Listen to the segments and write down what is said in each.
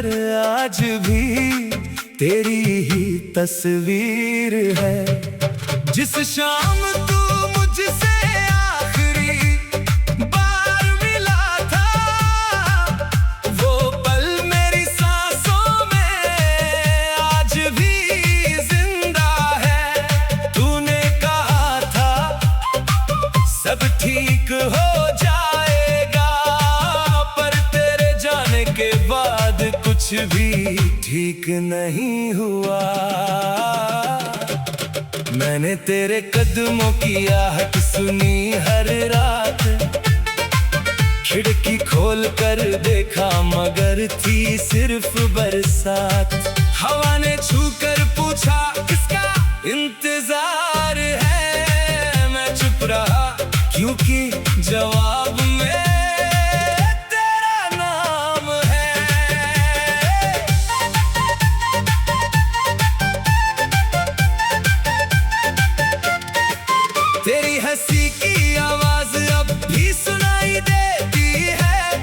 पर आज भी तेरी ही तस्वीर है। जिस शाम तू मुझसे आखिरी बार मिला था, वो पल मेरी सांसों में आज भी जिंदा है। तूने कहा था सब ठीक हो जाएगा, पर तेरे जाने के बाद कुछ भी ठीक नहीं हुआ। मैंने तेरे कदमों की आहट सुनी हर रात, खिड़की खोल कर देखा मगर थी सिर्फ बरसात। हवा ने छू कर पूछा किसका इंतजार है, मैं चुप रहा क्योंकि जवाब में तेरी हंसी की आवाज अब भी सुनाई देती है।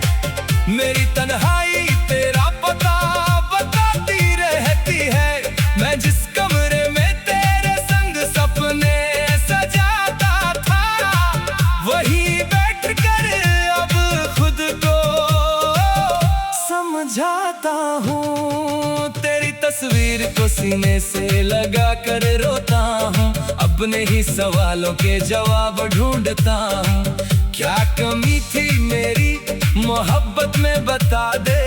मेरी तन्हाई तेरा पता बताती रहती है। मैं जिस कमरे में तेरे संग सपने सजाता था, वहीं बैठ कर अब खुद को समझाता हूँ। तेरी तस्वीर को सीने से लगा कर रोता हूँ, अपने ही सवालों के जवाब ढूंढता हूँ। क्या कमी थी मेरी मोहब्बत में बता दे,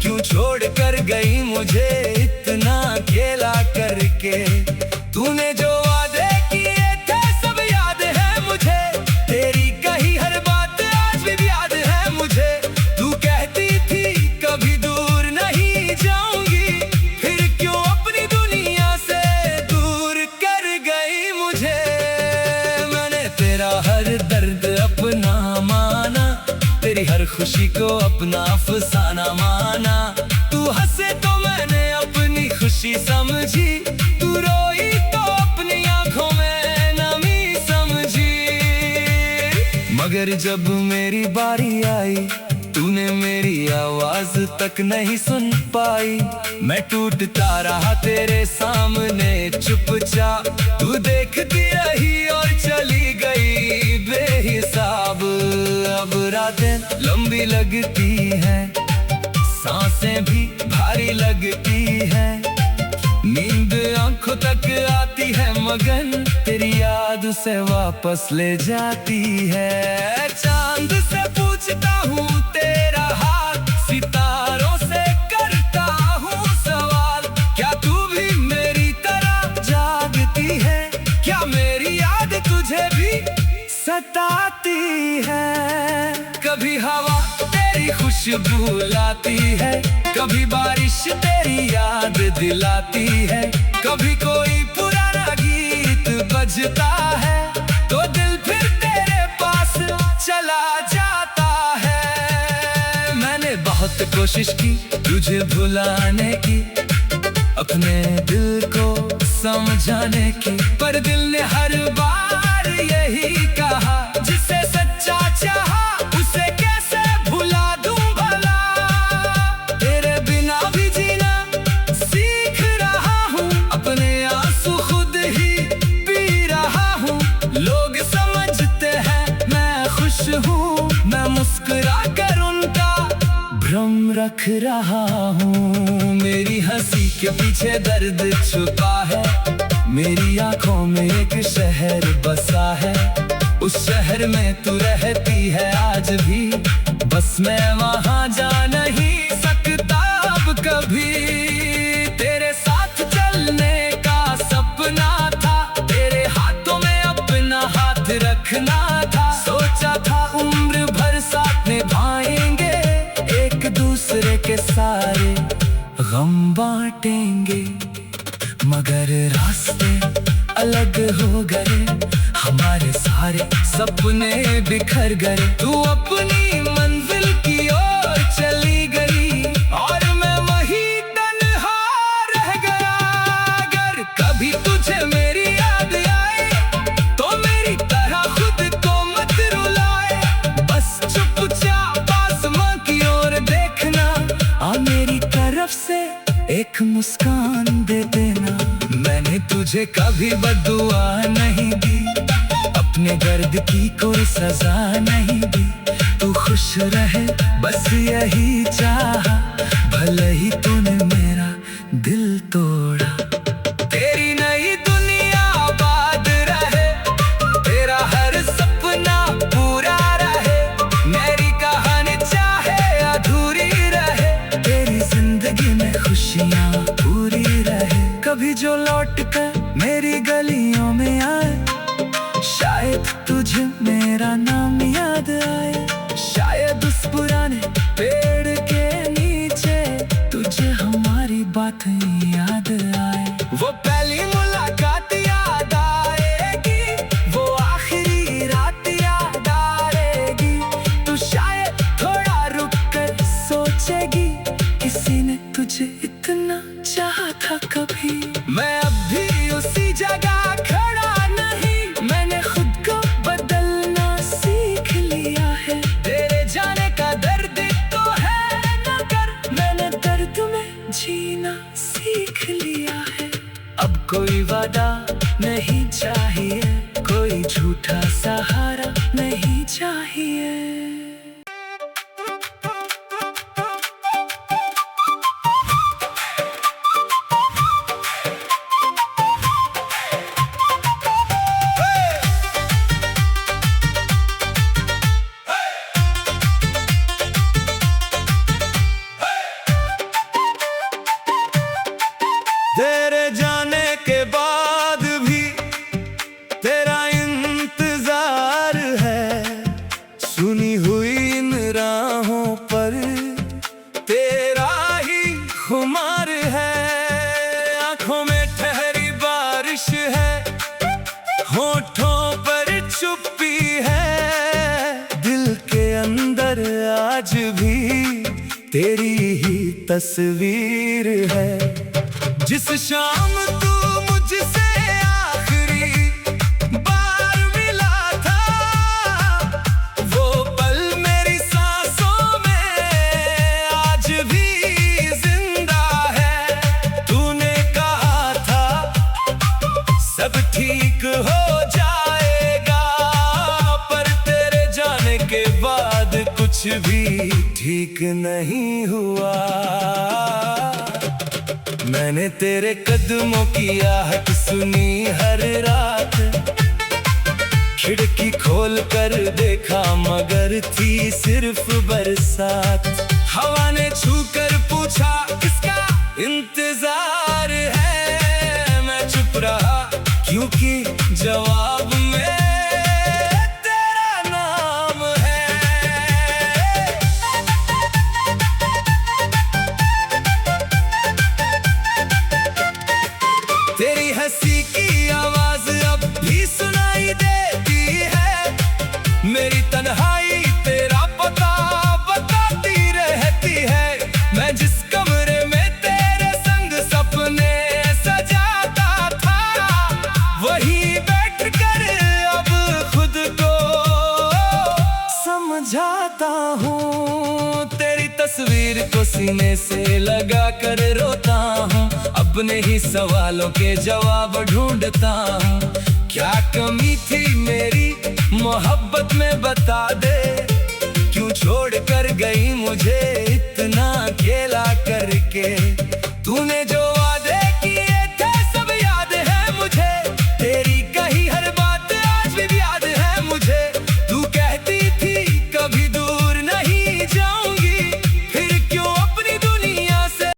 क्यों छोड़ कर गई मुझे इतना अकेला करके। तूने जो वादे किए थे सब याद है मुझे, तेरी कही हर बात आज भी याद है मुझे। तू कहती थी कभी दूर नहीं जाऊंगी, फिर क्यों अपनी दुनिया से दूर कर गई मुझे। मैंने तेरा हर दर्द अपना माना, तेरी हर खुशी को अपना अफसाना माना। तू हंसे तो मैंने अपनी खुशी समझी, तू रोई तो अपनी आंखों में नमी समझी। मगर जब मेरी बारी आई, तूने मेरी आवाज तक नहीं सुन पाई। मैं टूटता रहा तेरे सामने चुपचाप, तू देखती रही और चली गई बेहिसाब। अब रातें लंबी लगती हैं, सांसें भी भारी लगती हैं, नींद आंखों तक आती है मगन तेरी याद से वापस ले जाती है। चांद से पूछता हूँ तेरा हाल, सितारों से करता हूँ सवाल। क्या तू भी मेरी तरह जागती है, क्या मेरी याद तुझे भी सताती है। कभी हवा तेरी खुशबू लाती है, कभी बारिश तेरी याद दिलाती है, कभी कोई पुराना गीत बजता है तो दिल फिर तेरे पास चला जाता है। मैंने बहुत कोशिश की तुझे भुलाने की, अपने दिल को समझाने की, पर दिल ने हर बार यही कहा, जिसे सच्चा चाहा उसे कैसे भुला दूं भला। तेरे बिना भी जीना सीख रहा हूँ, अपने आंसू खुद ही पी रहा हूँ। लोग समझते हैं मैं खुश हूँ, मैं मुस्कुरा कर उनका भ्रम रख रहा हूँ। मेरी हंसी के पीछे दर्द छुपा है, मेरी आंखों में एक शहर बसा है। उस शहर में तू रहती है आज भी, बस मैं वहां जा नहीं सकता अब कभी। तेरे साथ चलने का सपना था, तेरे हाथों में अपना हाथ रखना था। सोचा था उम्र भर साथ निभाएंगे, एक दूसरे के सारे गम बांटेंगे। मगर रास्ते अलग हो गए, हमारे सारे सपने बिखर गए। तू अपनी मंजिल की ओर चली गई और मैं वहीं तन्हा रह गया। अगर कभी तुझे मेरी याद आए तो मेरी तरह खुद को मत रुलाए, बस चुपचाप आसमां की ओर देखना, आ मेरी तरफ से एक मुस्कान दे देना। मैंने तुझे कभी बद्दुआ नहीं दी, अपने दर्द की कोई सजा नहीं दी। तू खुश रहे बस यही चाहा, भले ही तूने मेरा दिल तोड़ा। तेरी नई दुनिया आबाद रहे, तेरा हर सपना पूरा रहे। मेरी कहानी चाहे अधूरी रहे, तेरी जिंदगी में खुशियाँ पूरी रहे। कभी जो लौट कर मेरी गलियों में आए, शायद तुझे मेरा नाम याद आए। शायद उस पुराने पेड़ के नीचे तुझे हमारी बात याद आए। वो पहली मुलाकात याद आएगी, वो आखिरी रात याद आएगी। तू शायद थोड़ा रुक कर सोचेगी, किसी ने तुझे इतना चाहा था कभी। मैं अब भी उसी जगह खड़ा नहीं, मैंने खुद को बदलना सीख लिया है। तेरे जाने का दर्द तो है न कर, मैंने दर्द में जीना सीख लिया है। अब कोई वादा नहीं चाहिए, कोई झूठा सहारा नहीं चाहिए। तेरे जाने के बाद भी तेरा इंतजार है, सुनी हुई इन राहों पर तेरा ही खुमार है। आंखों में ठहरी बारिश है, होठों पर चुप्पी है। दिल के अंदर आज भी तेरी ही तस्वीर है। जिस शाम तू मुझसे आखिरी बार मिला था, वो पल मेरी सांसों में आज भी जिंदा है। तूने कहा था सब ठीक हो जाएगा, पर तेरे जाने के बाद कुछ भी ठीक नहीं हुआ। मैंने तेरे कदमों की आहट सुनी हर रात, खिड़की खोल कर देखा मगर थी सिर्फ बरसात। हवा ने छू कर पूछा किसका इंतजार है, मैं चुप रहा क्योंकि जवाब में तेरी हंसी की आवाज अब भी सुनाई देती है। मेरी तन्हाई तेरा पता बताती रहती है। मैं जिस कमरे में तेरे संग सपने सजाता था, वहीं बैठ कर अब खुद को समझाता हूँ। तेरी तस्वीर को सीने से लगा कर रोता हूँ, अपने ही सवालों के जवाब ढूंढता हूँ। क्या कमी थी मेरी मोहब्बत में बता दे, क्यों छोड़ कर गई मुझे इतना अकेला करके। तूने जो